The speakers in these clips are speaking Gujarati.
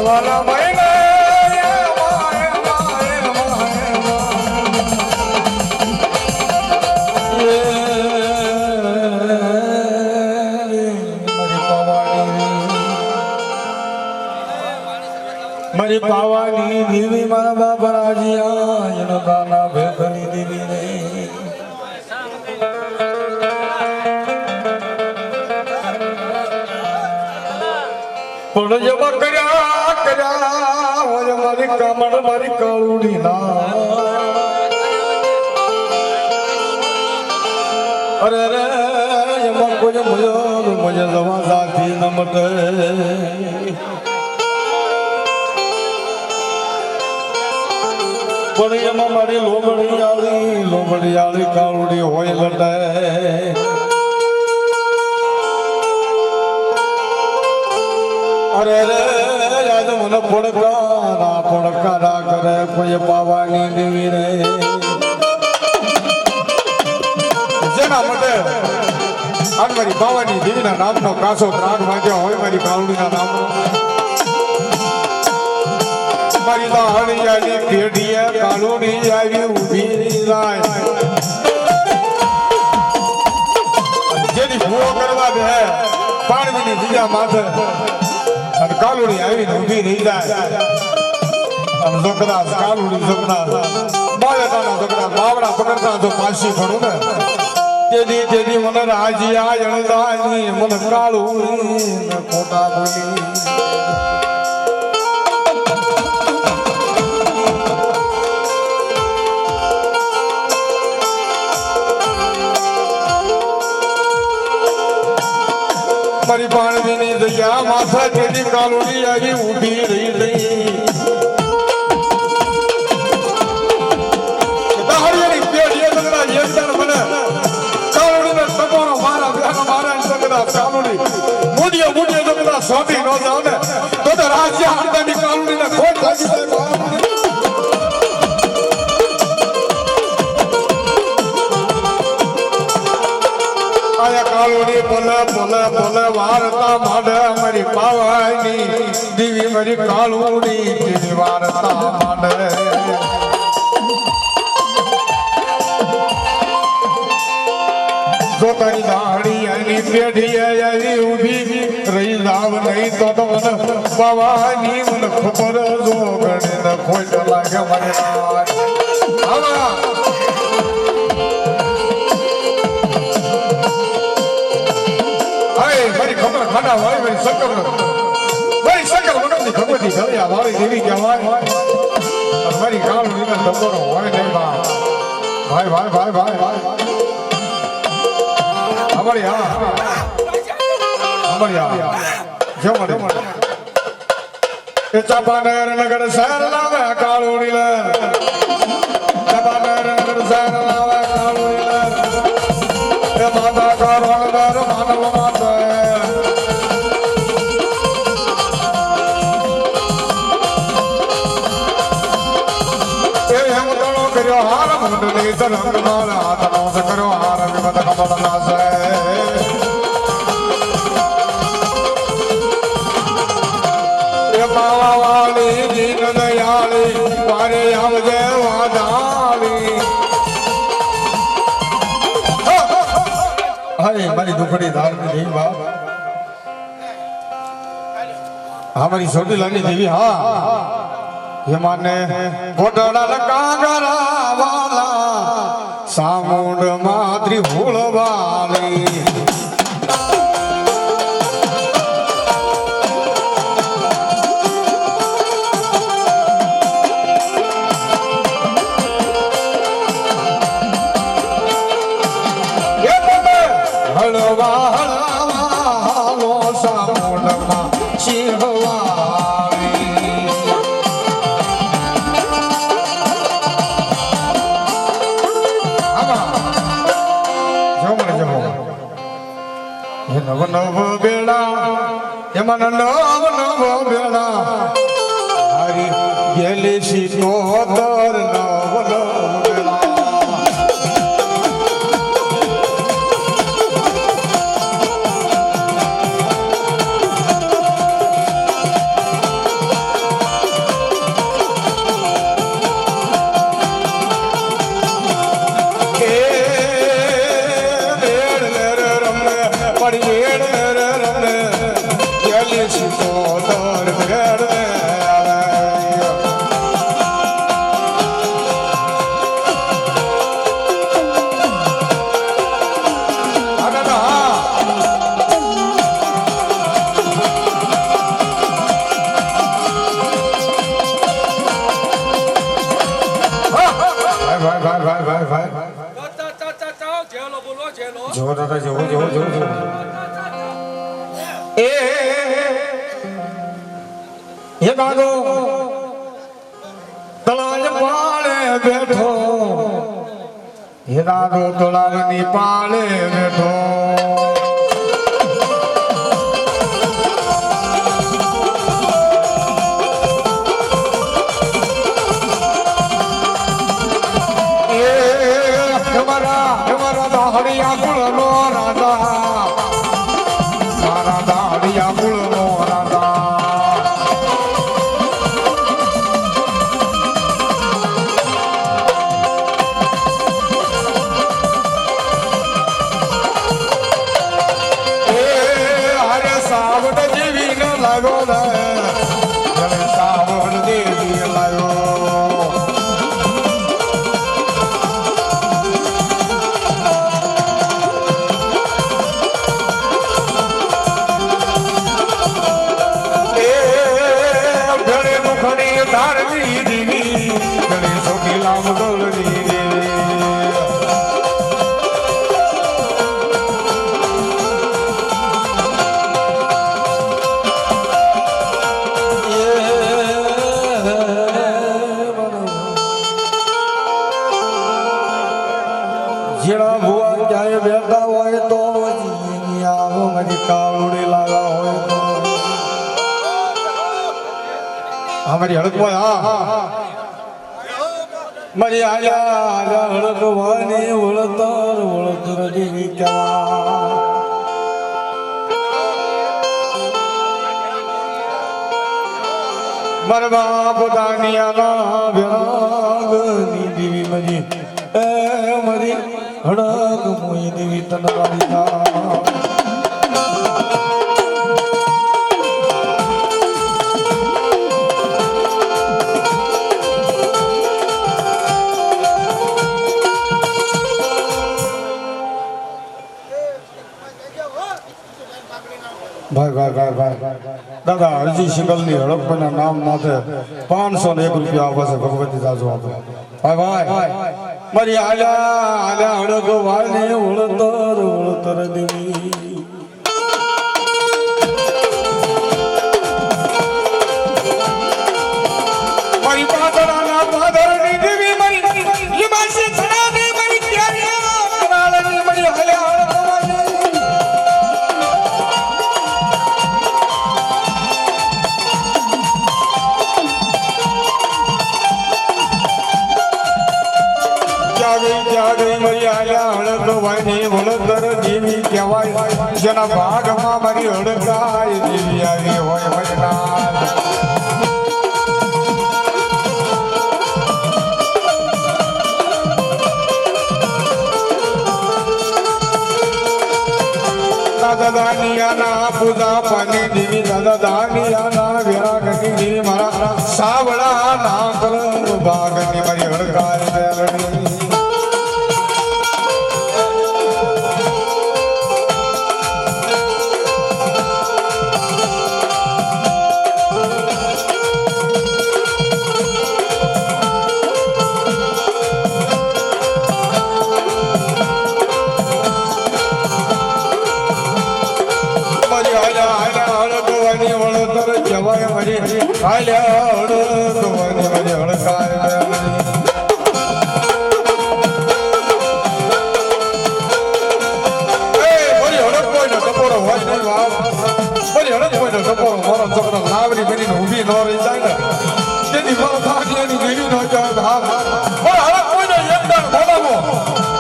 વાલા મહિને મારી પાવાની દેવી મારા બાપા રાજીયા એનો દાના ભેખની દેવી રે પણ જમા કર્યા હોય મારી કામણ મારી કાળુડી ના અરે રે એમાં કોઈ મુજે જવા સાથી ન મટે પણ એમાં મારી લોબડી આળી કાળુડી હોય લટે અરે રે યાદ મને પડકારા કરે કોઈ પાવાની દેવી રે જેના માટે આજ મારી પાવાની દેવીના નામનો કાસો ત્રાગ વાગ્યા હોય મારી કાળુડીના નામનો મારી દાહણિયાની પેઢીએ કાળુડી આવી ઊભી જાય જેની ભૂવો કરવા દે પાણીની બીજા માથે અને કાળુડી આવીને ઊભી રહી જાય અને જગદાસ કાળુડી જગદાસ બાળકાના જગદાસ બાવડા પકડતા જો પાછી ખડું ને તેથી મને રાજીયા જણદાની મને કાળુડી ખોટા બોલી મારી પાણવીની દયા માથા તેની કાળુડી આવી ઊભી રહી દાહડિયાની પેઢીએ જગડા એકદમ મને કાળુડીને સપોરો મારા જગડા કાળુડી મુડિયો જગડા સોંપી ન જાવ ને તો રાજ્ય હરદાની કાળુડીને ખોટ લાગી જાય કાળુડી બોલે વાર્તા માંડે મારી પાવાની દેવી મારી કાળુડી તેની વાર્તા માંડે જો તારી દાડી એની પેઢી આવી ઊભી રહી જાવ નહીં તો મને પાવાની મને ખબર જો ગણે ખોટ લાગે મને આવા મારી ખબર ખાના હોય મારી શંકર વગરની ભગવતી ભવ્યા વાળી દેવી કહેવાય મારી કાળુડીના ડબરો હોય નહીં ભાઈ અમારી એ ચાપાનેર નગર શહેર લાવે કાળુડી લે ચાપાનેર નગર શહેર લાવે કાળુડી લે એ માતા કાળુડર માનવ માતા એ હમ દળો કર્યો હાર મંડળી તરંગ મારા હાથનો કર્યો હાર વિમત કમળ નાસે વાલી દીન દયાળી વારે આવજે વાદાળી હાય મારી દુખડી ધારની દેવી બાપ હા મારી છોટી લાની દેવી હા યમાને ગોટડા કાગરા વાલા સામુંડ માત્રી ભૂલવાલી નવ બેડા એમાં નવ બેડા હરી ગેલી સીતોતર નવ બેડા હે દાદો તળાવ પાળે બેઠો હે દાદો તળાવની પાળે બેઠો દાહડિયા કુળનો રાજા મારા દાહડિયા કુળનો રાજા હરે સાવડ જેવી ન લાગો ને સાવડ દેવી લાગ્યો ધારવી દેવી ગણેશો કી લામ ગોલરી જેડા ભુવા જાય બેઠા હોય તો આવો મારી કાળુડી લાગા હોય તો हमारी हड़क में मरी आया आया हड़क वानी उड़तर देवी क्या मरवा बुदानिया ना विराग नी देवी मरी ए मरी हड़क मोई देवी तनवारी ना ભાઈ દાદા હરજી સિંગલની હડપના નામ માથે 501 રૂપિયા આવે છે ભગવતી દાસો આપે ભાઈ મારી આલા હડક વાને ઉળતર દેવી મારી પાદરાના પાદરની દેવી મારી લીમાસી છડા દે મારી ક્યારે કરાળની મારી આલા દેવી કહેવાય જેના ભાગમાં મારી હડકાય દેવી આવી હોય મજનાર દાદા દાનિયાના પૂજા પાની દેવી દાદા દાનિયાના વિરાગની દેવી મારા સાવડા ના કરમ ભાગની મારી હડકાય દેવી જવાય મરી આલ્યા હડક મરી હડકાય લાવરી બની ઊભી ન રહી જાય ને તેની ભાગની દેવી નો હડક કોઈને એકદમ બોલાવો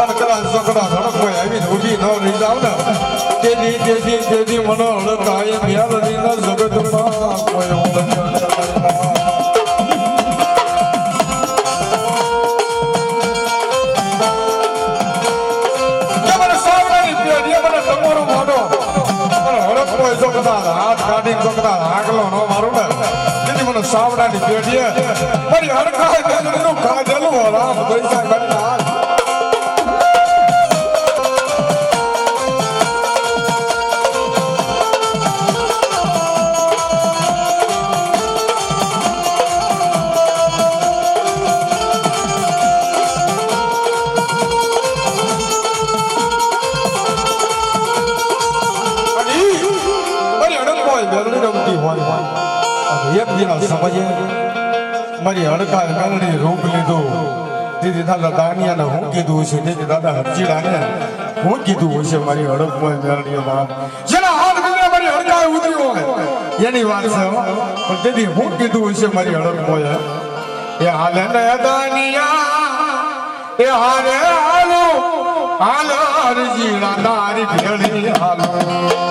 અને કદાચ છોકરા હડક કોઈ આવીને ઊભી ન રહી જાવ ને તેથી મને હડકાય મ્યાલની ના જગતમાં કોઈ હાથ કાઢી ચોકતા આગલો નો મારું ને જેથી મને સાવડાની પેઢીએ મારી હડકાય નું કાજલું રામ પૈસા કરી હાથ એક દિનો સમજે મારી હડકા ગાંગડી રૂપ લીધું દીદી દાદા દાનિયાને હું કીધું છે દીદી દાદા હરજીડાને હું કીધું છે મારી હડકમાં ગાંગડીમાં જેના હાથ બીજા મારી હડકાએ ઉતર્યો હોય એની વાત છે પણ દીદી હું કીધું છે મારી હડકમાં એ હાલે ને દાનિયા એ હારે હાલો હાલો હરજીડા તારી ભેળી હાલો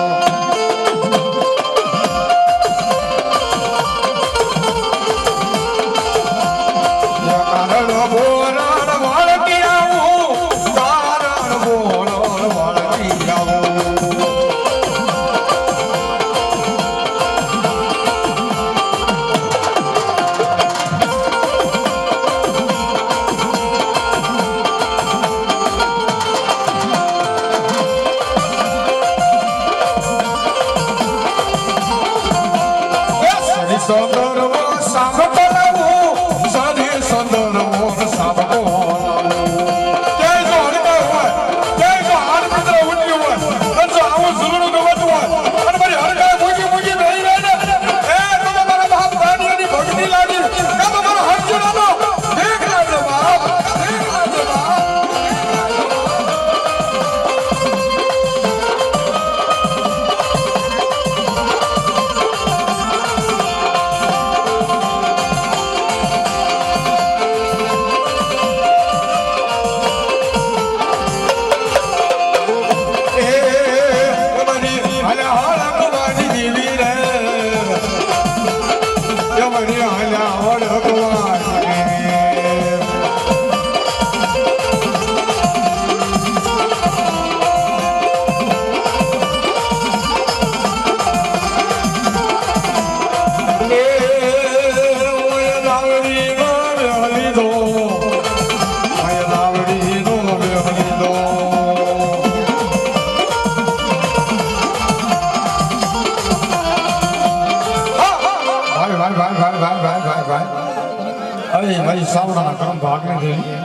મારી સાવડાના કર્મ ભાગની દેવી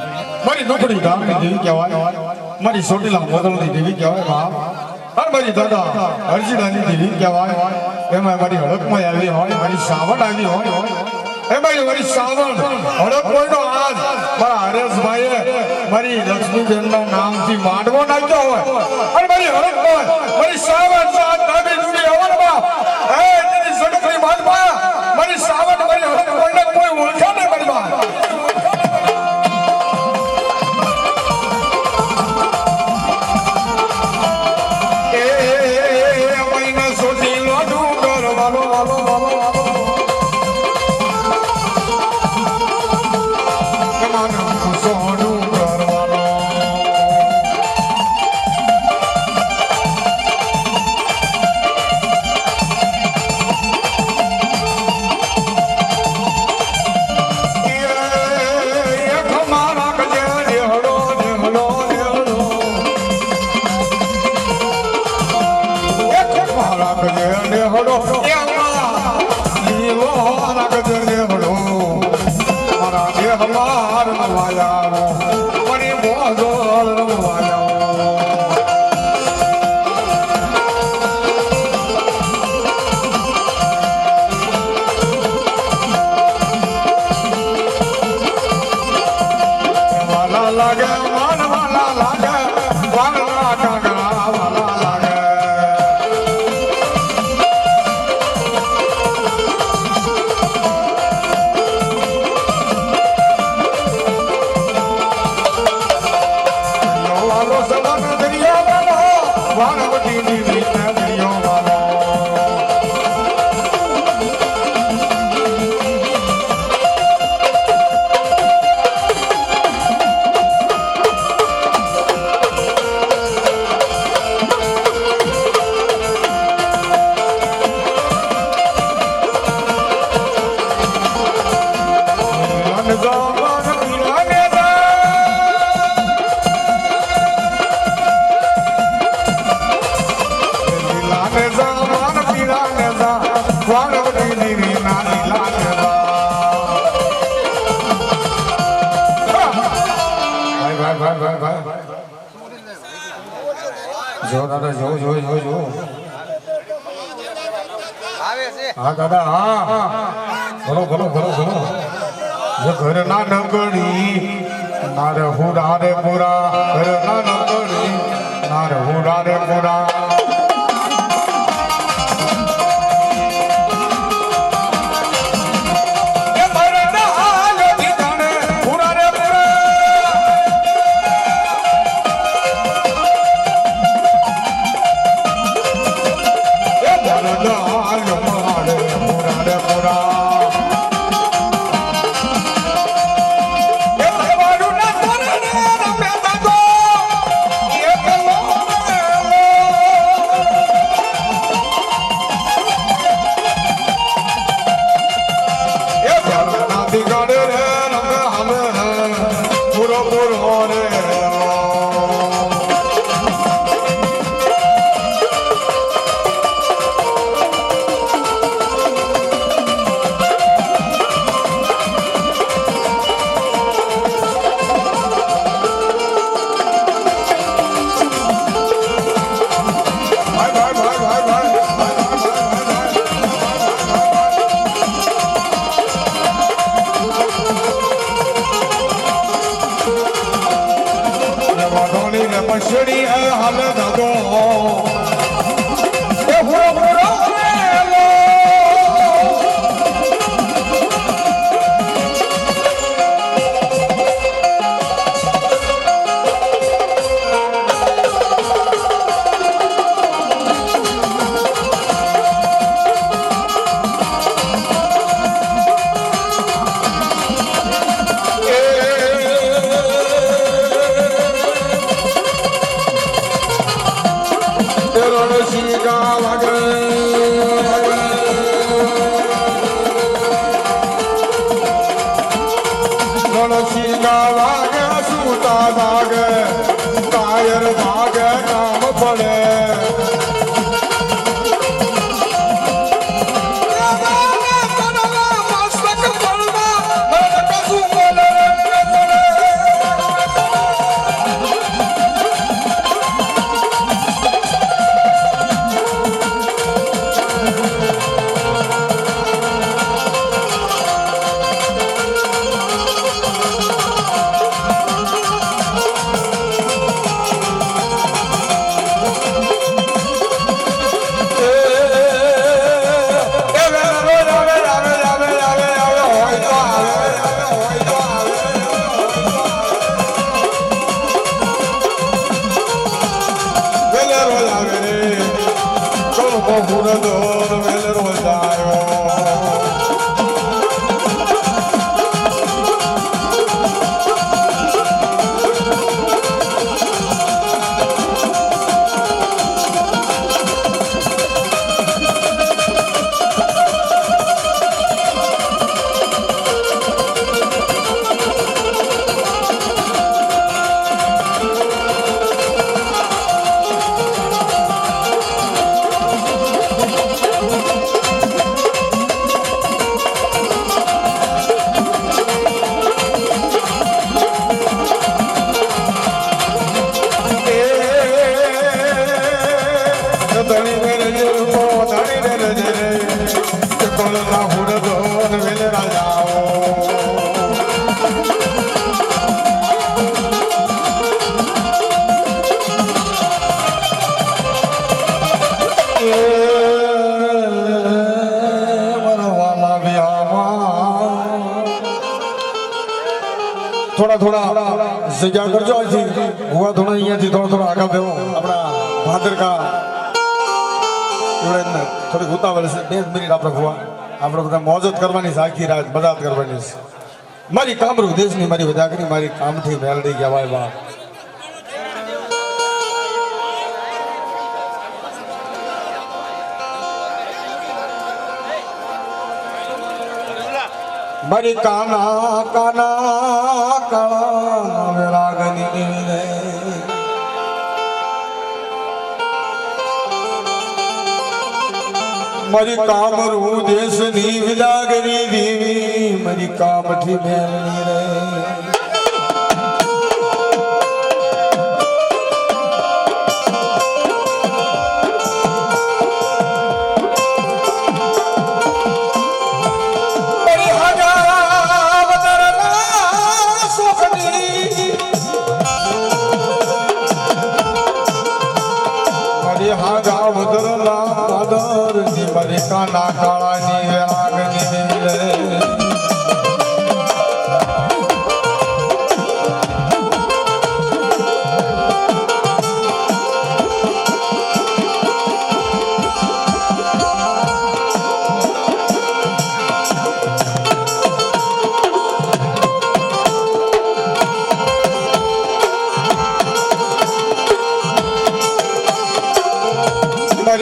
મારી નોકરી ગામની દેવી કહેવાય મારી સોટીલા મોદલની દેવી કહેવાય બાપ અને મારી દાદા હરજીડાની દેવી કહેવાય એમાં મારી હડકમાં આવી હોય મારી સાવડ આવી હોય એમાં મારી સાવડ હડકનો આજ મારા હરેશભાઈએ મારી લક્ષ્મીબેનના નામથી માંડવો નાખ્યો હોય અને મારી હડકમાં મારી સાવડ સાત નામી જુડી હવનમાં હે તેની સડકની બાદમાં મારી સાવડ મારી હડકને કોઈ ઓળખે નહીં મારી બાપ જો દાદા જો જો જો જો આવે છે હા દાદા હા બોલો બોલો બોલો બોલો જે ઘર ના નગડી નારે હુડા રે પુરા ઘર ના નગડી નારે હુડા રે પુરા પછડી હાલ દગો એ હુરો કાયર ભાગે કામ પડે થોડા થોડા જગ્યા કરજો અહીંથી હુવા થોડા અહીંયાથી થોડા થોડા આગળ બેહો આપણા ભાદરકા એવડે થોડીક ઉતાવળ છે 2 મિનિટ આપણે હુવા આપણે બધા મોજ જ કરવાની છે આખી રાત બધા જ કરવાની છે મારી કામરૂ દેશની મારી વધાકરી મારી કામથી મેલડી કહેવાય બા મારી કાના કાના કાળા વેરાગની રે મારી કામરૂ દેશની વિલાગરી દેવી મારી કામઠી મેલની રે કાળાની વેરાગની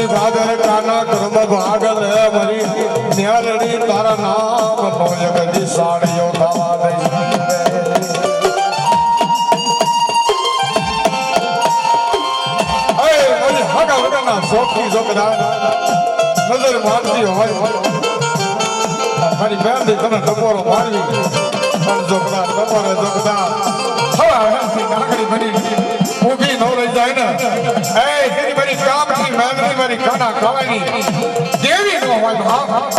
ભાદર કાના કર્મ ભાગલ હે મરી ન્યાલડી તારા નામ નો જગદી સાડીઓ થવા દઈ એ મરી હગા વગરના શોખી જોગદા નજર મારતી હોય મારી બેન દી તને ટપોરો મારવી પણ જોગદા ટપોરે જોગદા હવા હંસી નાગડી બની ઊભી ન રહી જાય ને એ તેરી મારી કામની મેમરી મારી ખાના ખાવાની દેવી નો હોય હા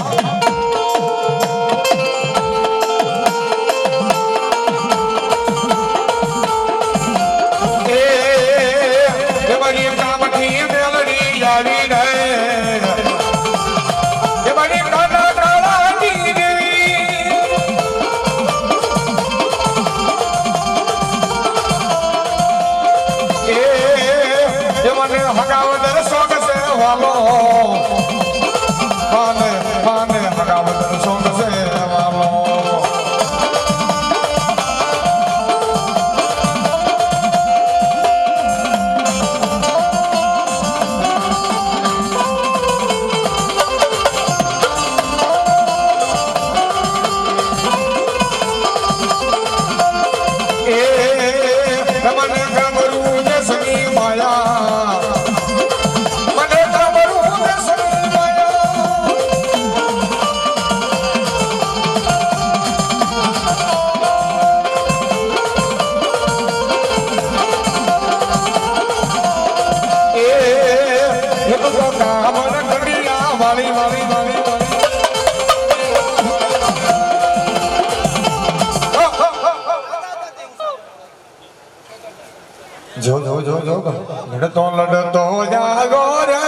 એ મારી કામની મેલડી આવી રે એ મારી ખાના ખાવાની દેવી એ મને હગાવદર શોખ છે વાલો માને હગાવદર શોખ છે વાલો મને ગમરું ને સની માયા મને ગમરું ને સની માયા એ તો કામ ન કડિયા વાળી વાળી વાળી જો લડતો જાગો રે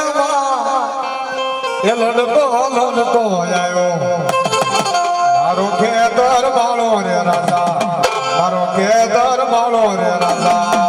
એ લડતો આવ્યો મારો ખેતર માળો રે રાજા મારો ખેતર માળો રે રાજા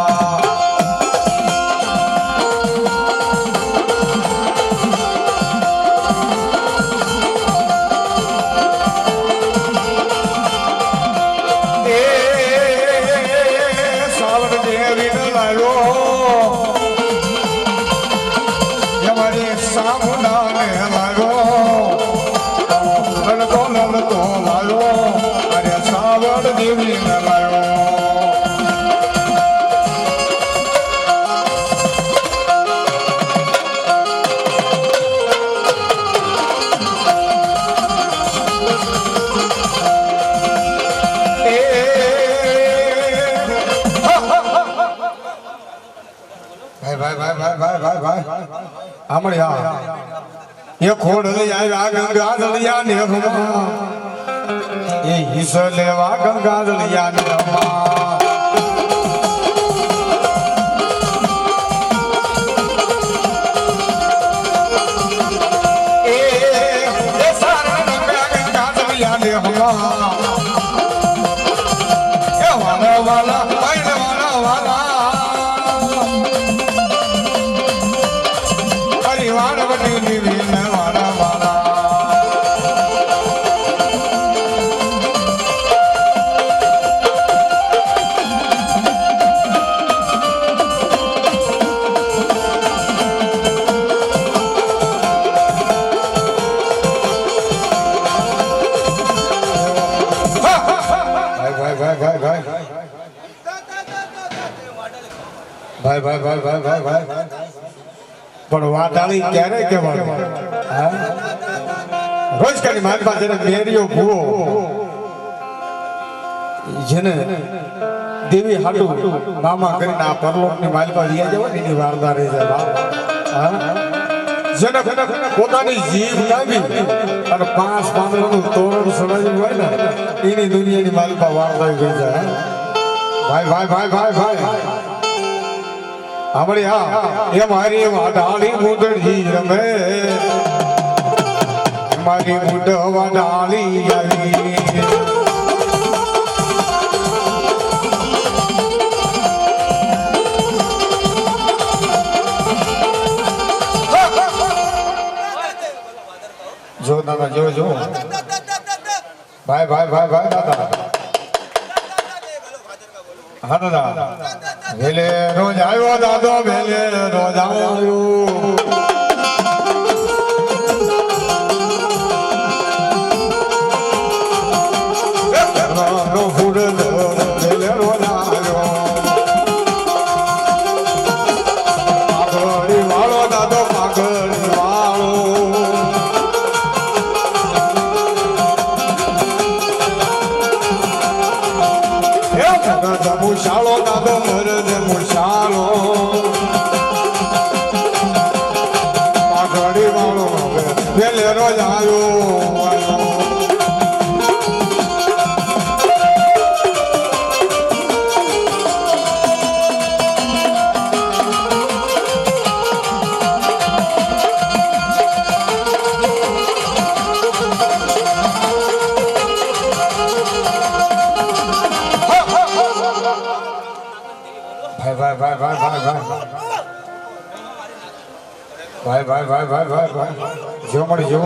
ये खोड़ आया गंगा दलिया ने ये हिस्स लेवा गंगा दलिया ने गंगा दलिया ने वाला वाला वाला परिवार बनी निवीन वाला वाला भाई भाई भाई भाई भाई भाई પણ વાટાળી ક્યારે કહેવાનું રોજ કરી મારી પાસે મેરીઓ ભૂવો જેને દેવી હાટુ મામા કરીને આ પરલોકની માલિકા લઈ જવા એની વારદાર રહી જાય જેને પોતાની જીભ લાવી અને 5 પાંદડાનું તોરણ સડાવ્યું હોય ને એની દુનિયાની માલિકા વારદાર થઈ જાય ભાઈ ભાઈ ભાઈ ભાઈ ભાઈ हमारे यहाँ ये हमारी वाटाली मुदड़ी रमे મારી બુઢવા ડાળી આવી જો દાદા જો જો ભાઈ ભાઈ ભાઈ ભાઈ દાદા હા દાદા વેલે રોજ આવ્યો દાદો વેલે રોજ આવ્યો મુશાળો દાદો મરદ મુશાળો પાઘડી વાળો વેલે રોજ આવ્યો ભાઈ જો મળી જો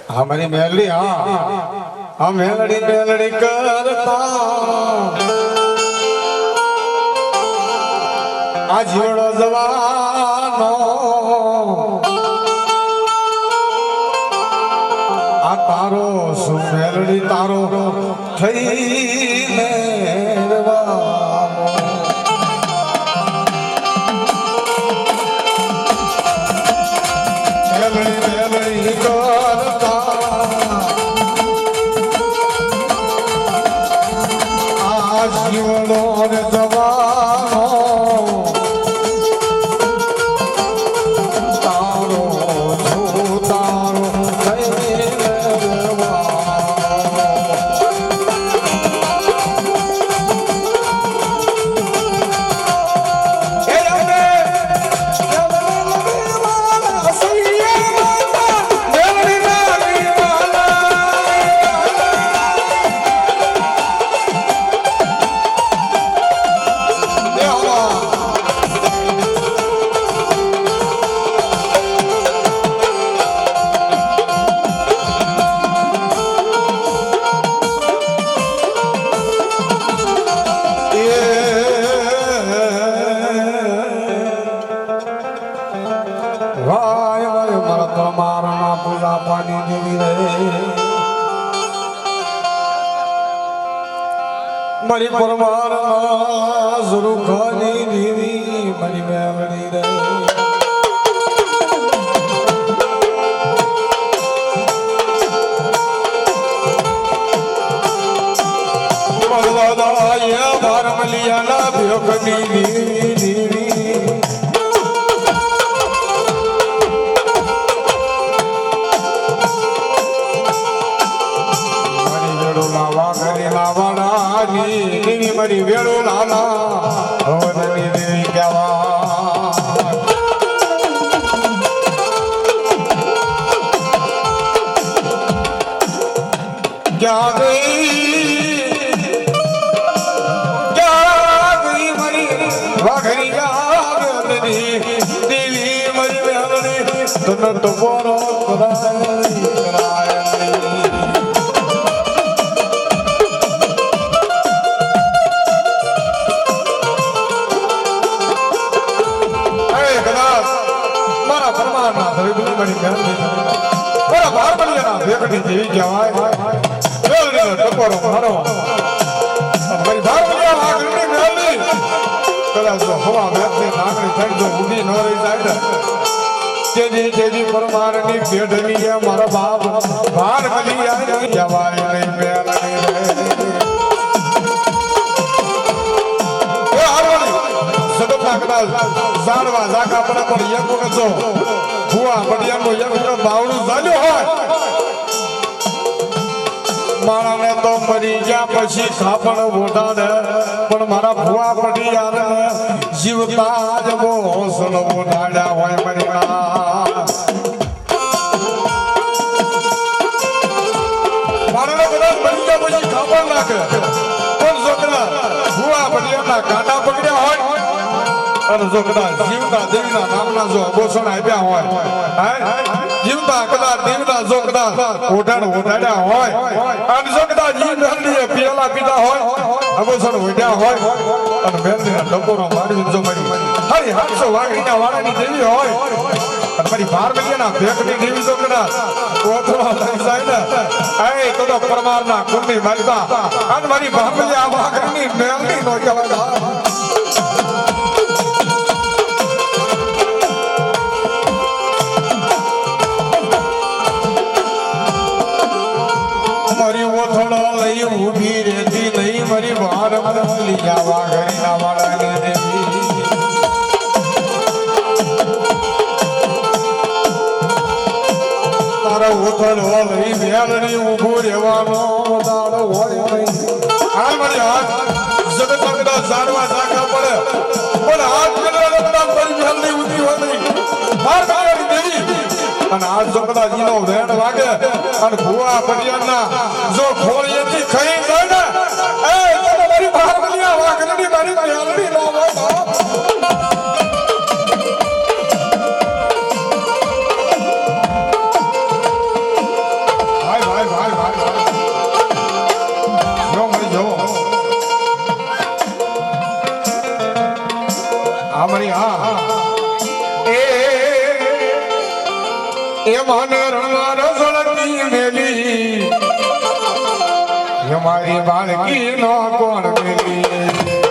હા મારી મેલડી હા મેલડી કરતા આ જીવડો જવાનો આ તારો શું મેલડી તારો થઈને મારી પરમાર સુરુખાની દેવી મારી મેલડી રે મરવાદાયા ભારમલિયાના ભ્યોકની દેવી દેવી મારી વેડો લાવા ઘરે લાવાડા મારી વેળો લાલા હવનની દેવી કહેવા ક્યાં ગઈ મારી વાઘરી દેવી મારી વેળની તને તો બોરો કરાય જેવી કહેવાય ટકોરો મારો મારી ભારમલિયા આગળની મેલડી કદાચ હવા મેઘની નાગણી થઈ તો ઊંડી ન રહી જાય તેજી પરમારની પેઢની મારો બાપ ભારમલિયા કહેવાય નહીં મેલડી એ હારવાની સદપના કદાચ જાણવા જાકા પણ એકો નતો ભુવા બડિયાનો એક બાવડું જાલ્યો હોય મારાને તો મરી ગયા પછી ખાપણ બોટાડે પણ મારા ભુવા પડી યાર જીવતા જ બહુ હોસલો બોટાડ્યા હોય મરી પણ નાખે પણ જો કદાચ ભુવા ભટિયાના કાંટા પકડ્યા હોય અને જો કદાચ જીવતા દેવીના નામના જો અબોસણ આપ્યા હોય જીવતા કદાચ દેવીના જો કદાચ ઓઢાડ્યા હોય અને જો કદાચ મેલડીએ પીએલા પીધા હોય અબોસણ ઓઢ્યા હોય અને મેલડીના ડકોરો મારી જો મારી હરી 800 વાઘડીના વાળાની દેવી હોય અને મારી 12 મહિનાના ભેખની દેવી જો કદાચ કોથળા લઈ જાય ને એ તો પરમારના કુંડી મારીતા અને મારી 12 મહિના વાઘડીની મેલડી નો કહેવાય ઉભી રહેતી નહીં મારી બહાર લીયા વાઘરીના વાળાની દેવી તારા ઓથળો લઈ મેલડી ઊભું રહેવાનો દાડો હોય નહીં હાલ મારી હાથ જગત કદાચ જાણવા જાગા પડે પણ હાથ કદાચ મારી મેલડી ઊંધી હોય નહીં માર મારી દેવી અને આજ જો કદાચ ઈનો વેણ વાગે અને ભુવા ભટિયાના જો ખોળીએથી ખાઈ જાય ને એ તો મારી બહાર મલિયા વાઘની મારી મેલડી નો હોય ભાઈ જો મરી જો આ મરી હા એ મને રણવા રસોડતી મેલી મારી બાળકી નો કોણ મેલી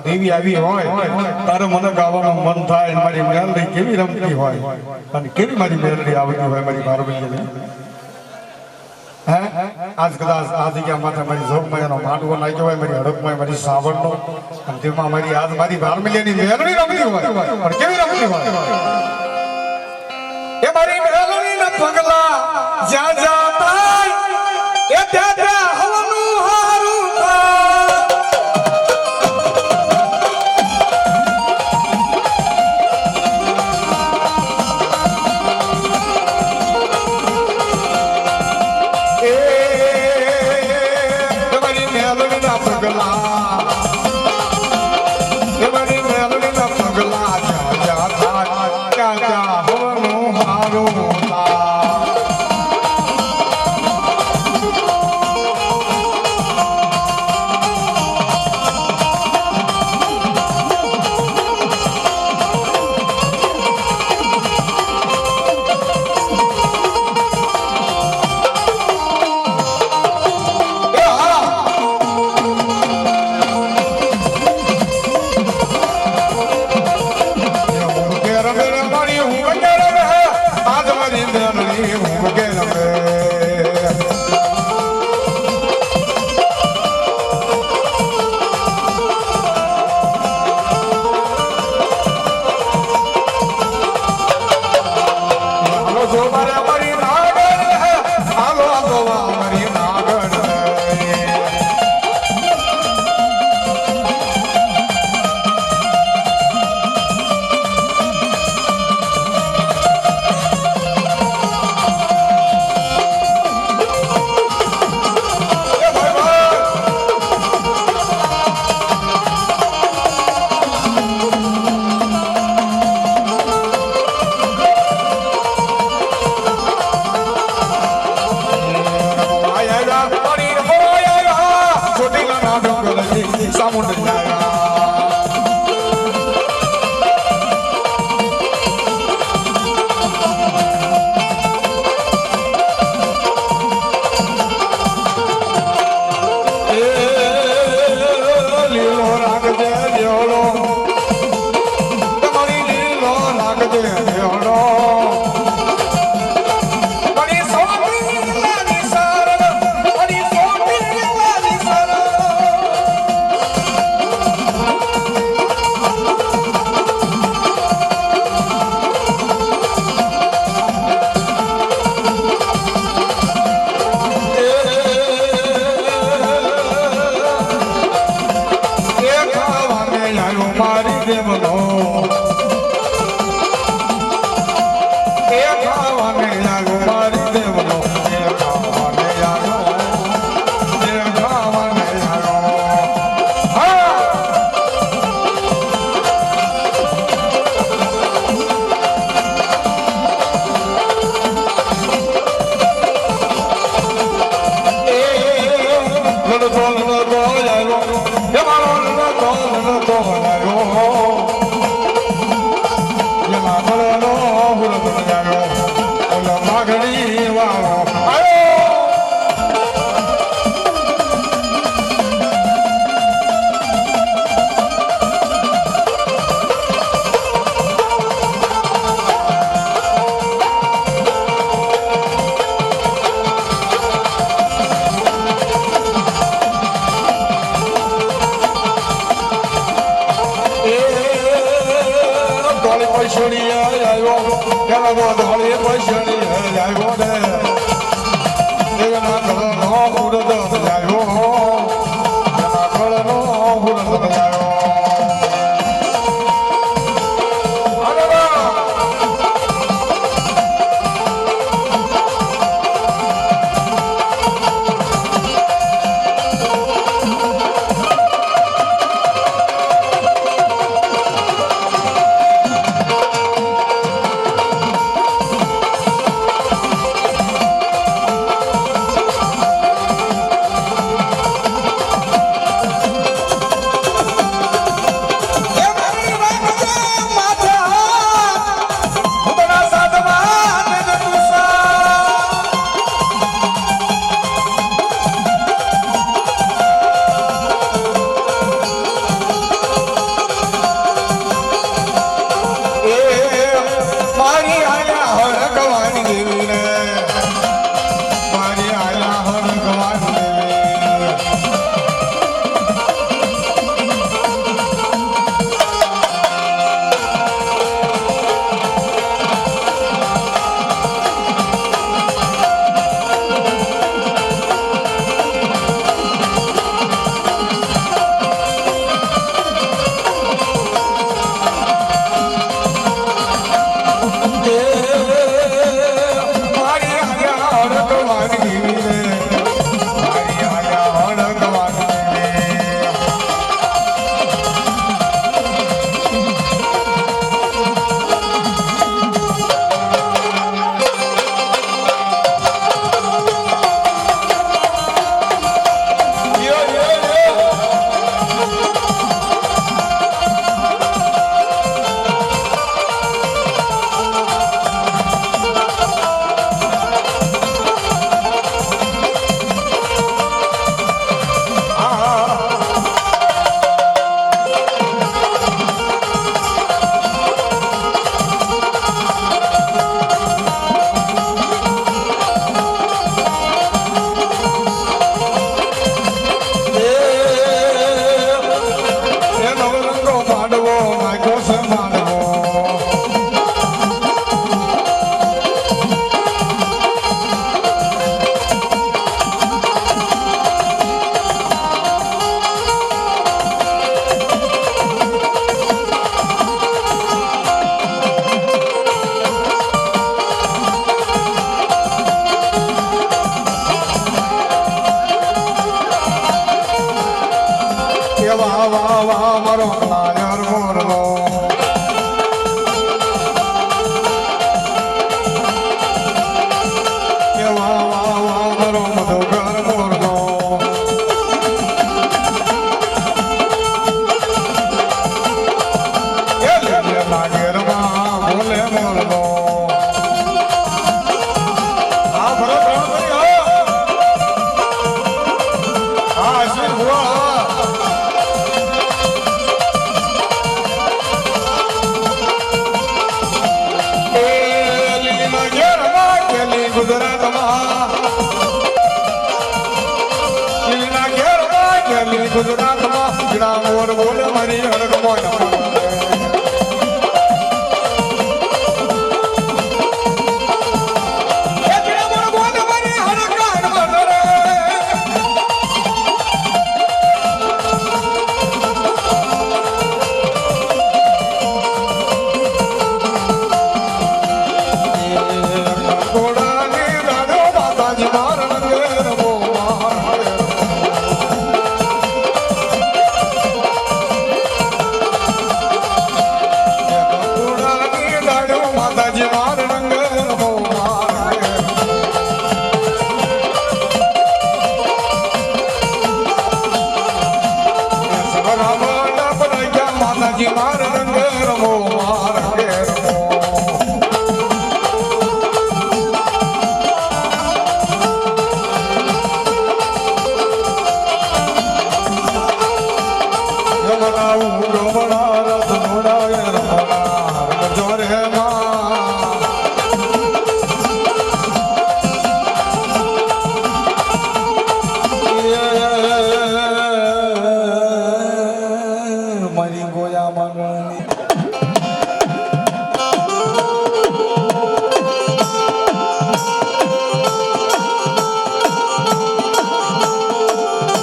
દેવી આવી હોય તારે મને ગાવાનું મન થાય મારી મેલડી કેવી રમતી હોય અને કેવી મારી મેલડી આવતી હોય મારી બારબલી હે આજ કદાચ આ જગ્યા માથે મારી જોગમાં એનો માંડવો નાખ્યો હોય મારી હડકમાં મારી સાવરનો અને તેમાં મારી આજ મારી બારબલીની મેલડી રમતી હોય પણ કેવી રમતી હોય એ મારી મેલડીના પગલા જ્યાં જાતા એ ત્યાં હવનું હારું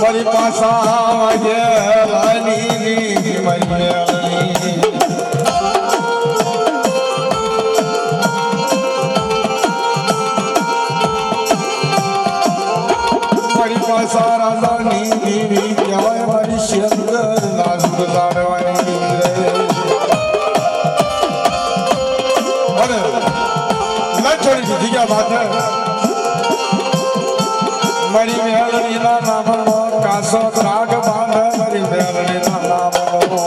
મારી પાસા વાગે લાલી મારી મેળની મારી પાસા રાજાની દેવી કહેવાય મારી શંકર લાજુ જાણવાની અને લચોડી દીધી ગયા માથે મારી મેળની ના નામનો કાસો ત્રાગ બાંધે મારી મેળની ના નામનો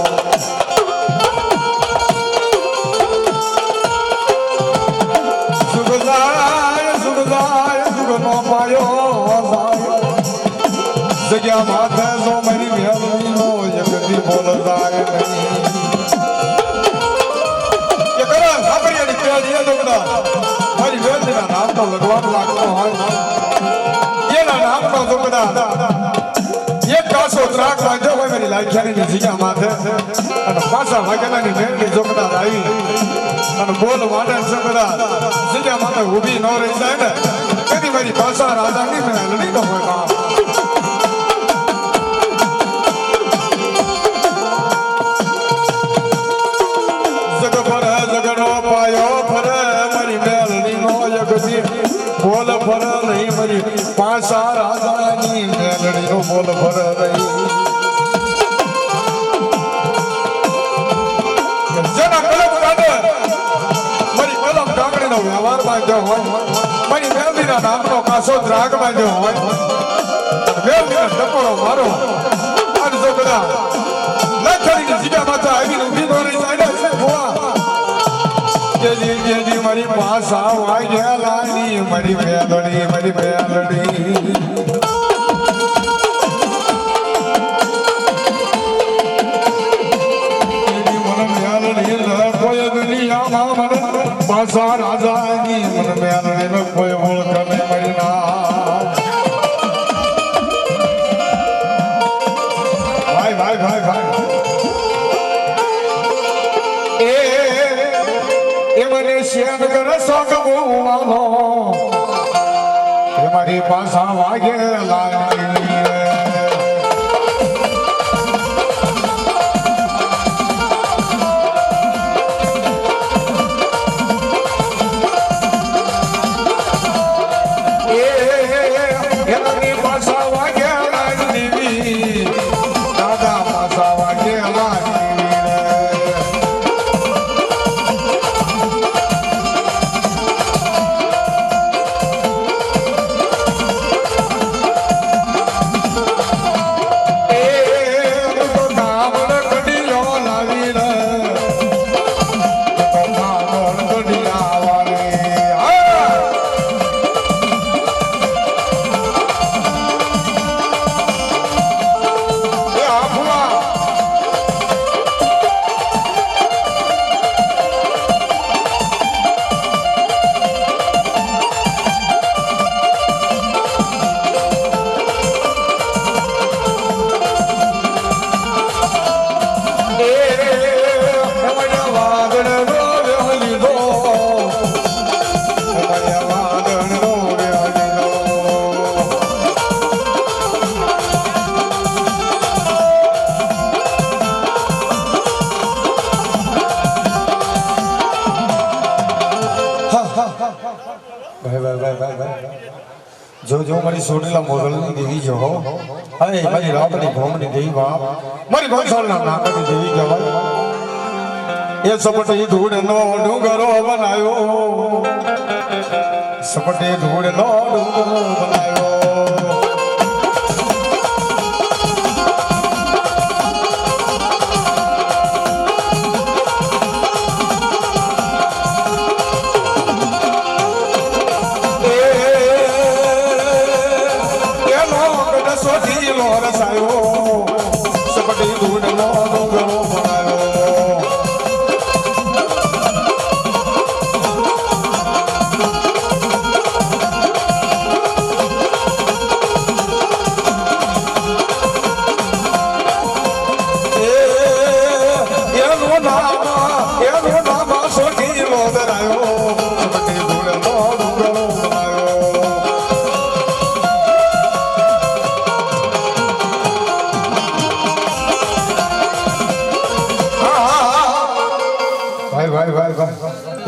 સુગદાય સુગનો પાયો જગ્યા માથે જો મારી મેળની નો જગતી બોલ જાય નહીં કે કરો સાબરિયાની પેડી તો કદા મારી મેળની ના નામ તો લગવાનું લાગતો હોય નામનો દુઃખદા એક કાસો ત્રાક બાંધ્યો હોય મારી લાખ્યાની જીગા માથે અને પાછા વાગેલાની મેળની જોકદાર આવી અને બોલ વાડે જોકદાર જીગા માથે ઊભી ન રહી જાય ને એની મારી પાછા રાજાની મેળની તો હોય જગ ફરે જગનો પાયો ફરે મારી મેળની નો જગતી બોલ ફરે નહીં મારી પાસા રાજાની મેલડીનો બોલ ફરે રહી જેના કલમ કાઢે મારી કલમ કાકડીનો વ્યવહાર બાંધ્યો હોય મારી મેલડીના નામનો કાસો દ્રાગ બાંધ્યો હોય મેલડીનો ટકોરો મારો અને જો બધા લખડીની જીગા માથા આવીને ઊભી દોરી જાય ભુવા જેજી મારી પાસા વાગ્યા લાની મારી મેલડી મારી મેલડી પાસા રાજાની મન મેલડી કોઈ ઓળખ નહીં મારી ના ભાઈ એ મને શેર કરે શોખ બોવાનો એ મારી પાસા વાગે લાગી એની પાસા વાગે લાગી દાદા પાસા વાગે લાગી જો મારી સોટેલા મોગલની દેવી જો અરે મારી રાતની ભોમની દેવી બાપ મારી ગોસાળના નાકની દેવી કહેવાય એ સપટે ધૂળનો ડુંગરો બનાવ્યો સપટે ધૂળનો ડુંગરો બનાવ્યો સપટી ધૂળનો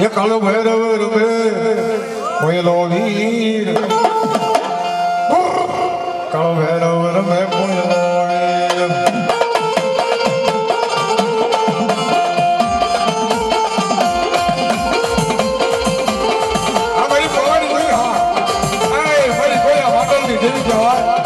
એ કાળો ભૈરવ રમે કોયલો વીર કાળો ભૈરવ રમે કોયલો વીર આ ભાઈ ભવાની ભાઈ હા આ ભાઈ કોઈ હોટલની જેવી કહેવાય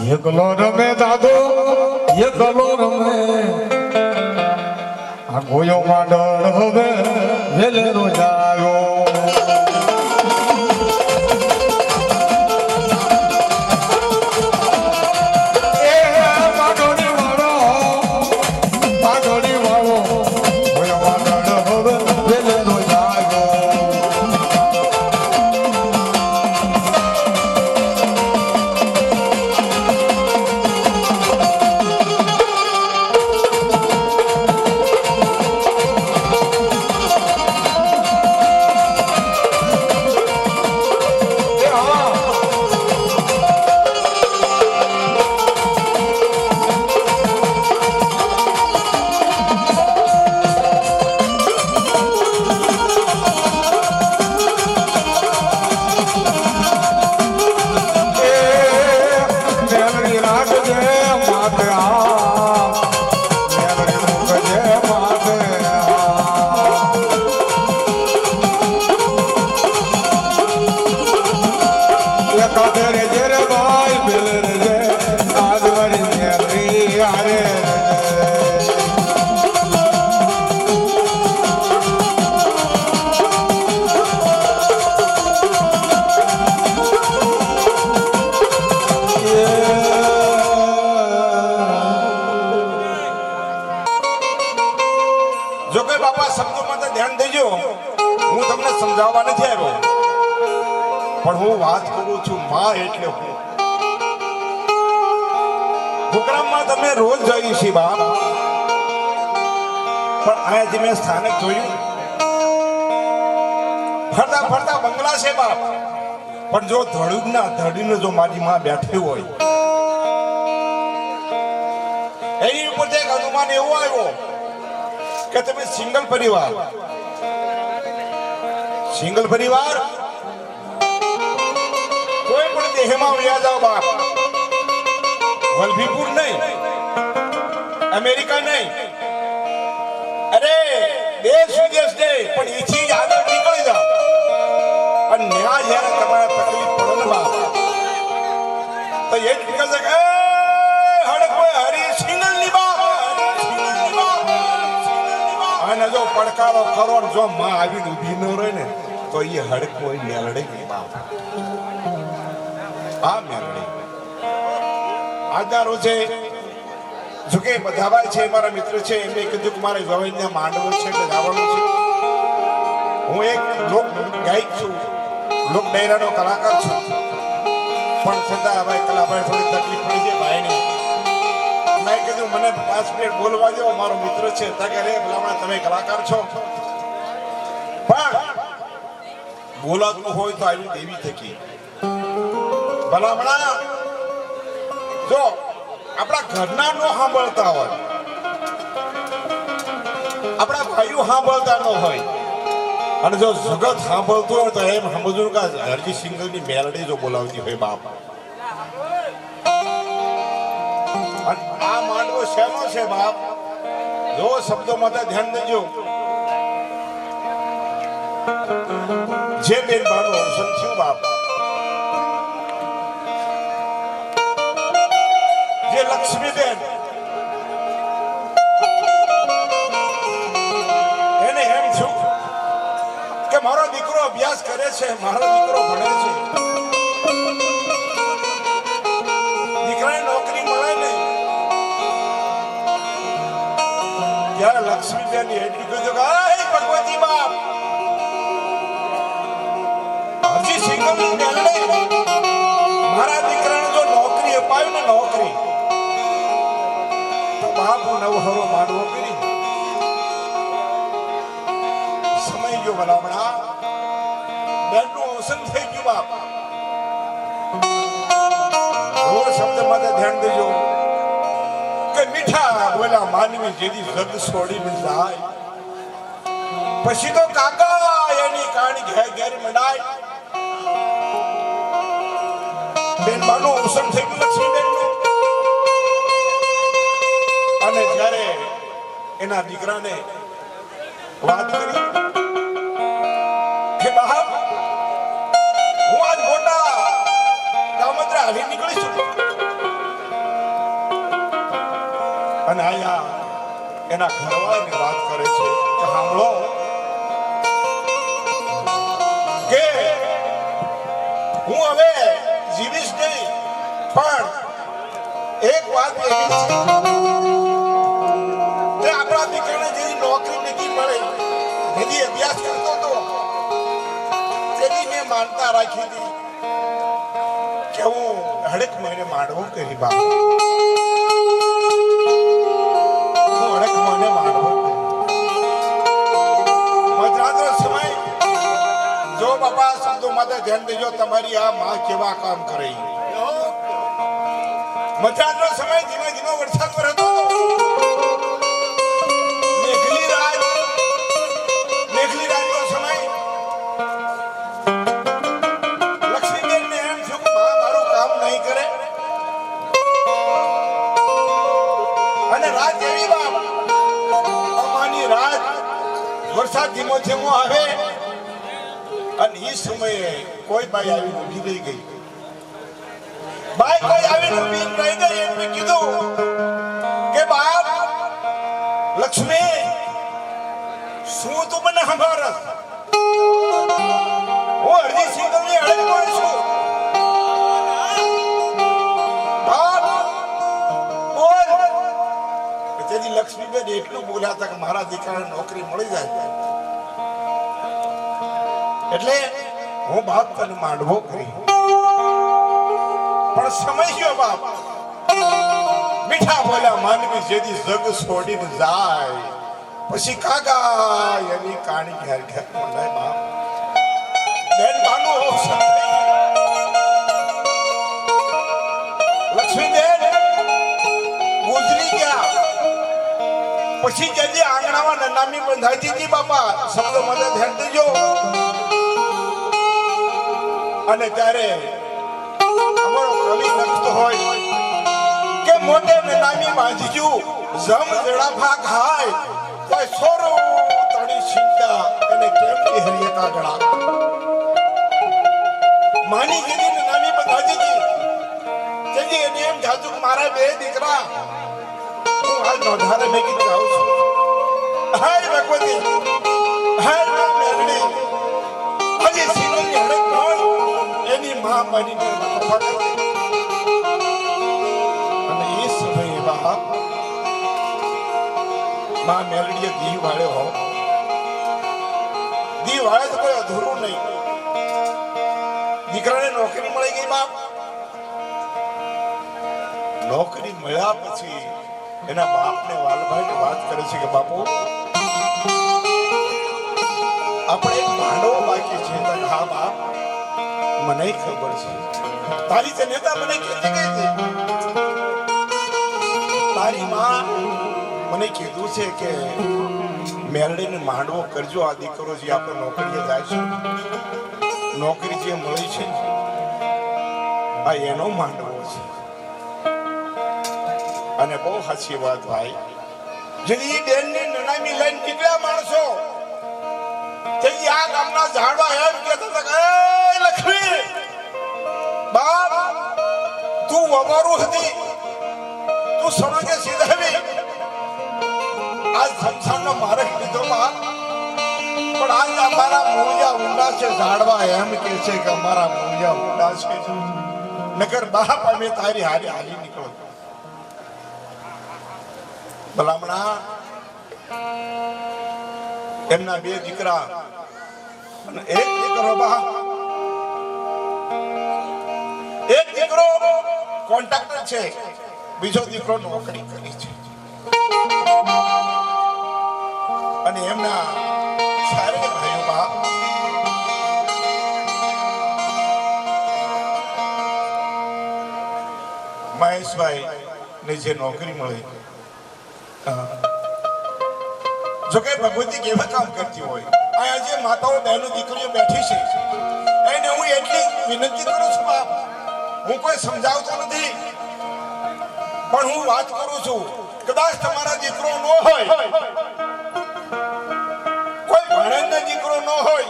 એકલો રમે દાદો એકલો રમે આ ગોયો માંડળ હવે વેલેરો જાયો જો કે બાપા શબ્દોમાં તો ધ્યાન દેજો હું તમને સમજાવવા નથી આવ્યો પણ હું વાત કરું છું માં એટલે હું પ્રોગ્રામમાં તમે રોજ જોઈ છે બાપ પણ અહીંયા મેં સ્થાનક જોયું ફરતા ફરતા બંગલા છે બાપ પણ જો ધડુકના ધડીને જો મારી માં બેઠી હોય એની ઉપર એક અનુમાન એવો આવ્યો કે તમે સિંગલ પરિવાર કોઈ પણ દેહમાં વ્યા જાઓ બાપ વલભીપુર નહીં, અમેરિકા નહીં, અરે દેશ વિદેશ નહીં, પણ એથી જ આગળ નીકળી જાઓ અને ન્યા જ્યારે તમારે તકલીફ પડે ને બાપ, તો એ જ નીકળશે કે હડકો હરી સિંગલની બાપ, અને જો પડકારો કરો ને જો માં આવીને ઊભી ન રહે ને તો એ હડકો મેલડે ની બાપ. આ મેલડે આજના રોજે જોકે બધા ભાઈ છે, મારા મિત્ર છે, એમને કીધું કે મારે જવાઈના માંડવો છે એટલે જવાનું છે. હું એક લોક ગાયક છું, લોક ડાયરાનો કલાકાર છું, પણ છતાં ભાઈ કલાભાઈ થોડી તકલીફ પડી છે ભાઈની. મેં કીધું મને 5 મિનિટ બોલવા દો, મારો મિત્ર છે. કે રે ભલામણા તમે કલાકાર છો, પણ બોલાતું હોય તો આવી દેવી થકી ભલામણા જો આપણા ઘરના નો સાંભળતા હોય, આપણા ભાઈઓ સાંભળતા ન હોય, અને જો જગત સાંભળતું હોય તો એમ સમજવું કે હરજી સિંગલની મેલડી જો બોલાવતી હોય બાપ. અને આ માંડવો શેનો છે બાપ? જો શબ્દોમાં તો ધ્યાન દેજો. જે બેન બાનું અવસાન થયું બાપ, જે લક્ષ્મીબેન, એને એમ થયું કે મારો દીકરો અભ્યાસ કરે છે, મારો દીકરો ભણે છે, દીકરાને નોકરી મળે નહીં. ત્યારે લક્ષ્મીબેન એટલી કીધું કે ભગવતી બાપ, હજી સિંગલ મારા દીકરાને જો નોકરી અપાયું ને નોકરી, તો બાપ હું નવહરો માંડવો કરી. સમય ગયો ભલામણા, બેનનું અવસાન થઈ ગયું બાપ. શબ્દ માટે ધ્યાન દેજો કે મીઠા બોલા માનવી જેથી જગ છોડીને જાય, પછી તો કાકા એની કાણી ઘેર ઘેર મંડાય. બેન બાનું અવસાન થઈ ગયું લક્ષ્મીબેનનું. અને જ્યારે એના દીકરાને વાત કરી કે બાપ હું આજ મોટા ગામત્રા હાલી નીકળી છું, અને આયા એના ઘરવાળાની વાત કરે છે કે સાંભળો કે હું હવે જીવીશ નહીં, પણ એક વાત એવી છે કે આપણા દીકરાને જેની નોકરી નથી મળે, જેની અભ્યાસ કરતો હતો, તેની મેં માનતા રાખી હતી કે હું હડક મહિને માંડવો કરી બાપ. હું હડક મહિને માંડવો મધરાતનો સમય. જો બાપા શબ્દો માટે ધ્યાન દેજો, તમારી આ માં કેવા કામ કરે. મધરાતનો સમય, ધીમે ધીમે વરસાદ વરસતો હતો. મેઘલી રાતનો સમય. લક્ષ્મીબેનને એમ થયું કે મારું કામ નહીં કરે, અને રાત એવી બાપ, અમાની રાત, વરસાદ ધીમો ધીમો આવે, અને એ સમયે કોઈ બાઈ આવી ઊભી રહી ગઈ. બાઈ કોઈ આવી ઊભી રહી ગઈ, એમને કીધું કે બાપ લક્ષ્મી, શું તું મને સંભાળસ? હું હરજી સિંગલની હડકમાં છું. બાપ બોલ. તેથી લક્ષ્મીબેન એટલું બોલ્યા હતા કે મારા દીકરાને નોકરી મળી જાય, એટલે હું બાપ તને માંડવો કરી. પણ સમય ગયો બાપ. મીઠા બોલ્યા માનવી જેથી જગ છોડીને જાય, પછી કાકા એની કાણી ઘેર ઘેર મંડાય બાપ. બેન બાનું અવસાન થઈ ગયું. લક્ષ્મીબેન ગુજરી ગયા. પછી જે આંગણામાં નનામી બંધાતી હતી બાપા, શબ્દો મને ધ્યાન દેજો. અને ત્યારે અમારો કવિ લખતો હોય કે મોટે ને નામી માંજ્યું જમ જડાફા ખાય કોઈ સોરો તણી સિંતા એને કેમ કે હરિય કાગડા માની ગીધી ને નામી બધાજી જલ્દી એને એમ જાજુ મારા બે દીકરા હું હાલ નોંધારે મેં કીધું આવું છું હાય ભગવતી હાય મેરડી હજી સીનોની હડક કોણ એની માં બનીને વફા કરે અને એ સમયે બાપ માં મેરડીએ દી વાળ્યો હો દી વાળે તો કોઈ અધૂરું નહીં દીકરાને નોકરી મળી ગઈ બાપ નોકરી મળ્યા પછી એના બાપને વાલભાઈને વાત કરે છે કે બાપુ આપણે એક માંડવો બાકી છે તો હા બાપ મને ખબર છે તારી જનેતા મને કહેતી ગઈ છે તારી માં મને કીધું છે કે મેરડીને માંડવો કરજો આ દીકરો જે આપણે નોકરીએ જાય છે નોકરી જે મળી છે આ એનો માંડવો છે અને બહુ સાચી વાત ભાઈ જેની બેનની નનામી લઈને નીકળ્યા માણસો તે આ ગામના ઝાડવા એમ કહેતા હતા કે એ લક્ષ્મી બાપ તું વવારું હતી તું સણકે સીધાવી આજ સંસારનો માર્ગ લીધો બાપ પણ આજ અમારા મૂળિયા ઊંડા છે ઝાડવા એમ કે છે કે અમારા મૂળિયા ઊંડા છે નકર બાપ અમે તારી હારી હાલી નીકળો ભલામણા એમના બે દીકરા અને એક દીકરો બા એક દીકરો કોન્ટ્રાક્ટર છે બીજો દીકરો નોકરી કરી છે અને એમના સારે ભાઈઓ બા મહેશભાઈ ને જે નોકરી મળી જો કે ભગવતી કેવા કામ કરતી હોય અહીંયા જે માતાઓ બહેનો દીકરીઓ બેઠી છે એને હું એટલી વિનંતી કરું છું બાપ હું કોઈ સમજાવતો નથી પણ હું વાત કરું છું કદાચ તમારા દીકરો ન હોય કોઈ ભણેનો દીકરો ન હોય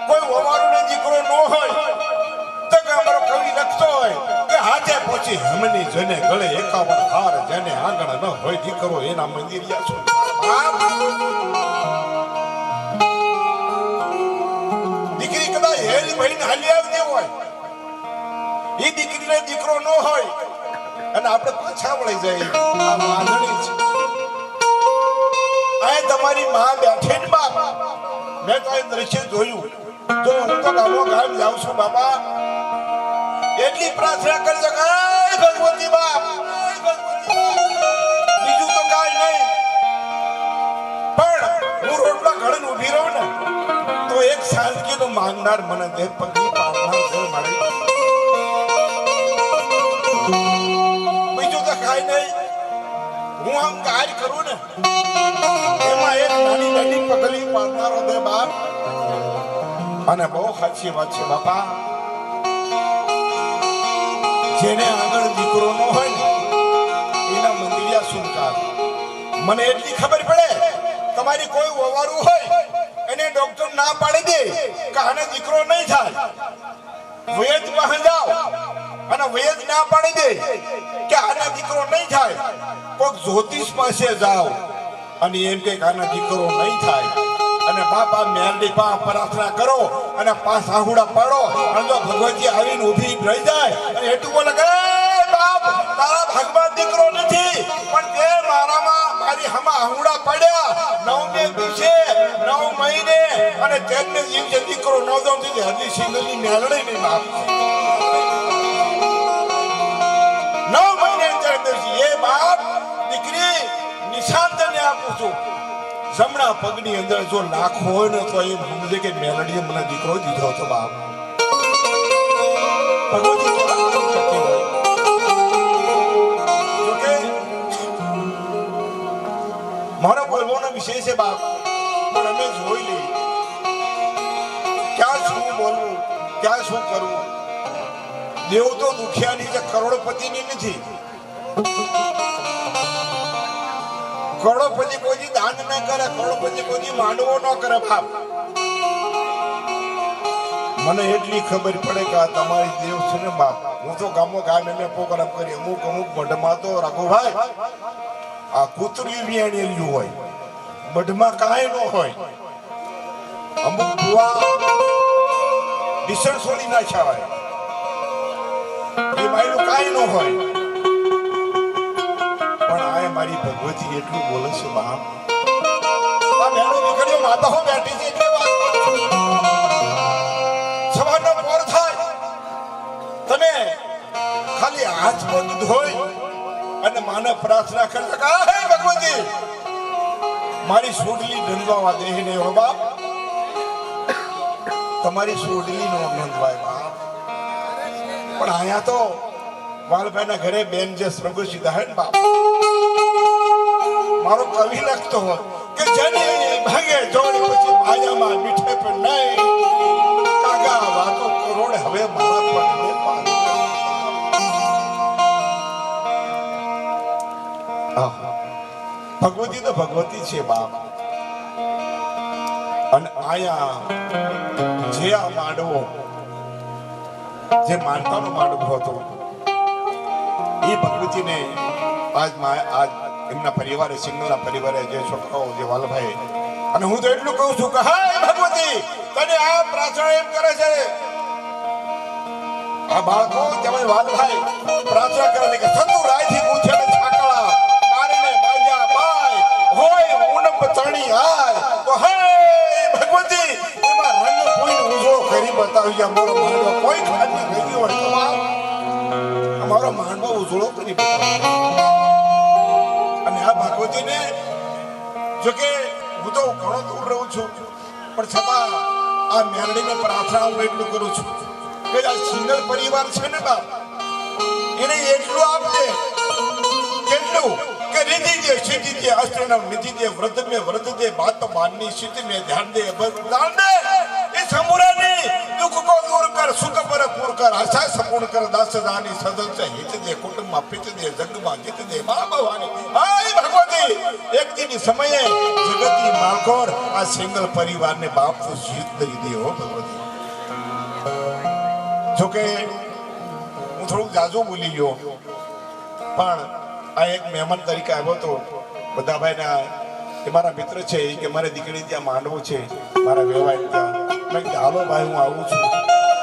કોઈ વવારુનો દીકરો ન હોય તો કે અમારો કવિ લખતો હોય કે હાથે પહોંચી હમની જને ગળે 51 હાર જેને આંગણ ન હોય દીકરો એના મંદિરિયા છું દીકરી કદાચ હેરી ભાઈને હાલી આવતી હોય એ દીકરીને દીકરો ન હોય અને આપણે પાછા વળી જાય આ વાંધણી છે આ તમારી માં બેઠી ને બાપ મેં તો એ દ્રશ્ય જોયું જો હું તો ગામો ગામ જાઉં છું બાપા એટલી પ્રાર્થના કરજો કે ભગવતી બાપ બીજું તો કાઈ નહીં પણ હું રોટલા ઘડન ઊભી રહું ને તો એક સાલકીનો માંગનાર મને દે પગી પાડનાર ઘર મળે બીજું તો કાઈ નહીં હું આમ કાર્ય કરું ને એમાં એક નાની નાની પગલી પાડનારો દે બાપ અને બહુ સાચી વાત છે બાપા જેને આગળ દીકરો ન હોય ને એના મંદિરિયા સુનકાર મને એટલી ખબર પડે તમારી કોઈ વવારું હોય એને ડોક્ટર ના પાડી દે કે આને દીકરો નહીં થાય વૈદ પાસે જાઓ અને વૈદ ના પાડી દે કે આને દીકરો નહીં થાય કોઈક જ્યોતિષ પાસે જાઓ અને એમ કે આને દીકરો નહીં થાય અને બાપા મેરડી પા પ્રાર્થના કરો અને પાંચ આહુડા પાડો અને જો ભગવતી આવીને ઊભી રહી જાય અને એટલું બોલે કે બાપ તારા ભાગમાં દીકરો નથી પણ તે મારામાં મારી હમા આહુડા પડ્યા 9 દિવસે 9 મહિને અને 13 દિવસે દીકરો 9 થી હજી સિંગલની મેલડી નહીં બાપ 9 મહિને 13 દિવસે એ બાપ દીકરી નિશાંતને આપું છું જમણા પગની અંદર જો લાખ હોય ને તો એમ સમજે કે મેલડીએ મને દીકરો દીધો હતો બાપ ભગવતી કેવા કામ કરતી હોય જોકે મારો બોલવાનો વિષય છે બાપ પણ અમે જોઈ લઈએ ક્યાં શું બોલવું ક્યાં શું કરવું દેવ તો દુખિયાની કે કરોડપતિની નથી કરોડપતિ કોઈ દાન ન કરે, કરોડપતિ કોઈ માંડવો ન કરે બાપ. મને એટલી ખબર પડે કે આ તમારી દેવ છે ને બાપ. હું તો ગામો ગામ એને પ્રોગ્રામ કરી અમુક મઢમાં તો રાઘુભાઈ આ કૂતરી વિયાણેલું હોય, મઢમાં કાંઈ ન હોય. અમુક બુઆ ડિસણ છોડી નાખ્યા હોય, એ માયલું કાંઈ ન હોય. પણ આ મારી ભગવતી એટલું બોલે છે બાપ. આ બહેનો નીકળ્યો માતા હો બેઠી છે એટલે વાત કરું છું. સવારનો પોર થાય તમે ખાલી હાથ પગ ધોઈ અને માને પ્રાર્થના કરતા હે ભગવતી મારી સોડલી ઢંગવા દે ને હો બાપ. તમારી સોડલી નો નંદવાય બાપ. પણ આયા તો વાલભાઈના ઘરે બેન જે સ્વર્ગ સીધા હે ને બાપ. મારો કવિ લખતો હોય કે જની ભાગે જોડી પછી માયામાં મીઠે પર નહીં કાગા વાતો કરોડ હવે મારા પગને પાડી. ભગવતી તો ભગવતી છે બાપ. અને આયા જે આ માંડવો જે માનતાનો માંડવો હતો એ ભગવતીને આજ એમના પરિવારે સિંગલના પરિવારે જે છોકરાઓ જે વાલભાઈ અને હું તો એટલું કહું છું કે હાય ભગવતી તને આ પ્રાર્થના એમ કરે છે આ બાળકો તમે વાલભાઈ પ્રાર્થના કરે કે સતુ રાયથી પૂછે ને છાકળા મારીને બાજા બાય હોય ઉનમ તણી હાય તો હાય ભગવતી એમાં રંગ કોઈ ઉજો કરી બતાવી અમારો માંડવો કોઈ ખાલી રહી હોય તમામ અમારો માંડવો ઉજળો કરી બતાવી. અને આ ભગવતીને જો કે હું તો ઘણો દૂર રહું છું પણ છતાં આ મેરડીને પ્રાર્થના હું એટલું કરું છું કે આ સિંગલ પરિવાર છે ને બાપ એને એટલું આપજે કેટલું કે રીતિ દે સીધી દે અસ્ત્રનામ નિધિ દે વ્રત દે બાત માનની સ્થિતિ में ध्यान दे बलिदान दे इस समुरानी दुख को दूर कर सुख पर पूर कर आशा संपूर्ण कर दास दानी सदन से हित दे कुटुंब में पित दे जग में जित दे मां भवानी हाय भगवती एक दिन समये जगती मालकोर आ सिंगल परिवार ने बाप तो जीत दई दे हो भगवती. जो के હું થોડું જાજુ બોલી ગયો પણ આ એક મહેમાન તરીકે આવ્યો તો બધા ભાઈના કે મારા મિત્ર છે કે મારી દીકરી ત્યાં માંડવો છે મારા વ્યવહાર ત્યાં મેં કીધું હાલો ભાઈ હું આવું છું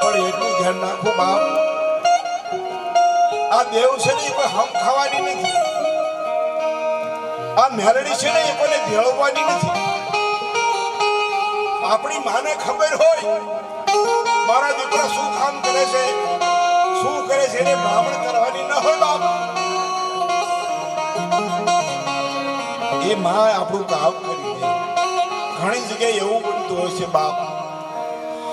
પણ એટલું ધ્યાન રાખો બાપ આ દેવ છે ને એ કોઈ હમ ખાવાની નથી આ મેલડી છે ને એ કોઈને ભેળવવાની નથી. આપણી માને ખબર હોય મારા દીકરા શું કામ કરે છે શું કરે છે એને બ્રાહ્મણ કરવાની ન હોય બાપ. એ માં આપણું કામ કરી દે. ઘણી જગ્યાએ એવું બનતું હોય છે બાપ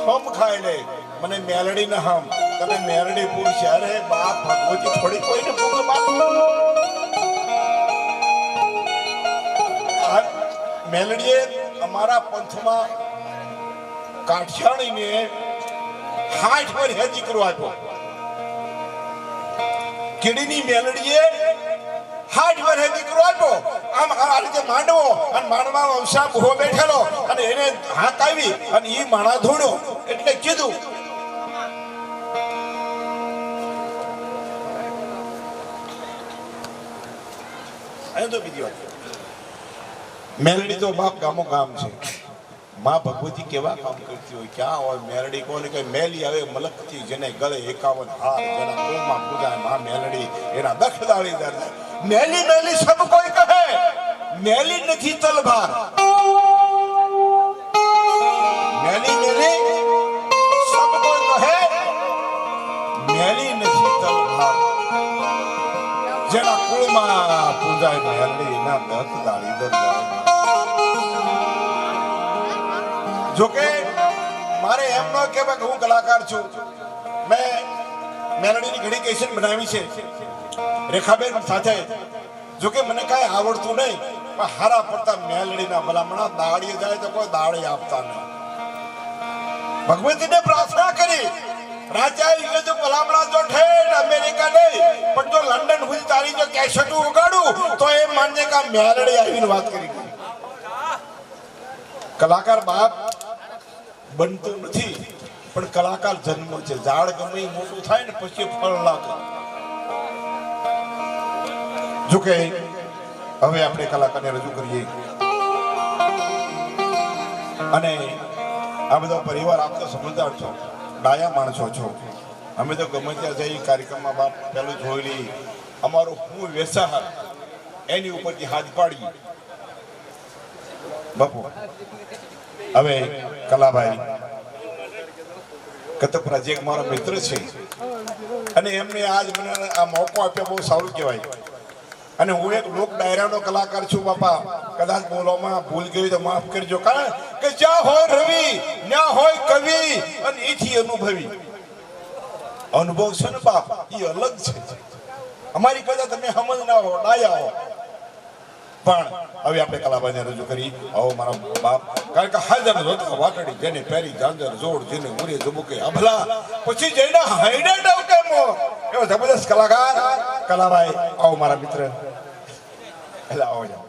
હમ ખાઈ લે મને મેલડી ને હમ તને મેલડી પૂછે અરે બાપ ભગવતી થોડી કોઈને પૂછો બાપ. મેલડીએ અમારા પંથમાં કાઠિયાણીને 60 પર હે દીકરો આપ્યો. કેડીની મેલડીએ 60 પર હે દીકરો આપ્યો. આમ આ રીતે માંડવો અને માંડવા વંશા ઉભો બેઠેલો અને એને હાથ આવી અને ઈ માણા ધોડો એટલે કીધું અહીં તો બીજી વાત મેલડી તો બાપ ગામો ગામ છે. માં ભગવતી કેવા કામ કરતી હોય ક્યાં હોય મેલડી કોને કઈ મેલી આવે મલકથી જેને ગળે 51 હાર જેના કુળમાં પૂજાય માં મેલડી એના દખદાળી દર્દ મેલી મેલી સબ કોઈ કહે મેલી નથી તલવાર મેલી મેલી સબ કોઈ કહે મેલી નથી તલવાર જેના કુળમાં પૂજાય મેલડી એના દખદાળી દર્દ. જોકે મારે એમ ન કહેવાય કે હું કલાકાર છું. મેં મેલડીની ઘણી કેસેટ બનાવી છે રેખાબેન સાથે. જોકે મને કાંઈ આવડતું નહીં પણ હારા પડતા મેલડીના ભલામણા દાડીએ જાય તો કોઈ દાડી આપતા નહીં. ભગવતીને પ્રાર્થના કરી રાજા જો ભલામણા જો ઠેઠ અમેરિકા નહીં પણ જો લંડન સુધી તારી જો કેસેટ ઉગાડું તો એ માન્ય કા મેલડી આવીને વાત કરી ગઈ. કલાકાર બાપ બનતો નથી, પણ કલાકાર જન્મ છે. ઝાડ ગમે એ મોટું થાય ને પછી ફળ લાગે. જો કે હવે આપણે કલાકારને રજૂ કરીએ અને આ બધો પરિવાર આપ તો સમજદાર છો, ડાયા માણસો છો. અમે તો ગમે ત્યાં જઈ કાર્યક્રમમાં બાપ પેલું જોઈ લઈ અમારું હું વેસા એની ઉપરથી હાથ પાડી. બાપુ હવે કલાભાઈ કતપરા જે મારા મિત્ર છે અને એમને આજ મને આ મોકો આપ્યો બહુ સારું કહેવાય. અને હું એક લોક ડાયરાનો કલાકાર છું બાપા. કદાચ બોલવામાં ભૂલ ગઈ તો માફ કરજો. કારણ કે જ્યાં હોય રવિ ત્યાં હોય કવિ અને એથી અનુભવી. અનુભવ છે ને બાપ એ અલગ છે. અમારી કદાચ તમે સમજ ના હો, ડાયા હો. પણ હવે આપણે કલાભાઈને રજૂ કરી. આવો મારા બાપ. કારણ કે હાજર રોતા વાટડી જેને પેરી જાંજર જોડ જેને ઉરે જબુકે અભલા પછી જઈને હાઈડે ડવકે મો એવો જબરદસ્ત કલાકાર કલાભાઈ. આવો મારા મિત્ર. એટલે આવો જાઓ.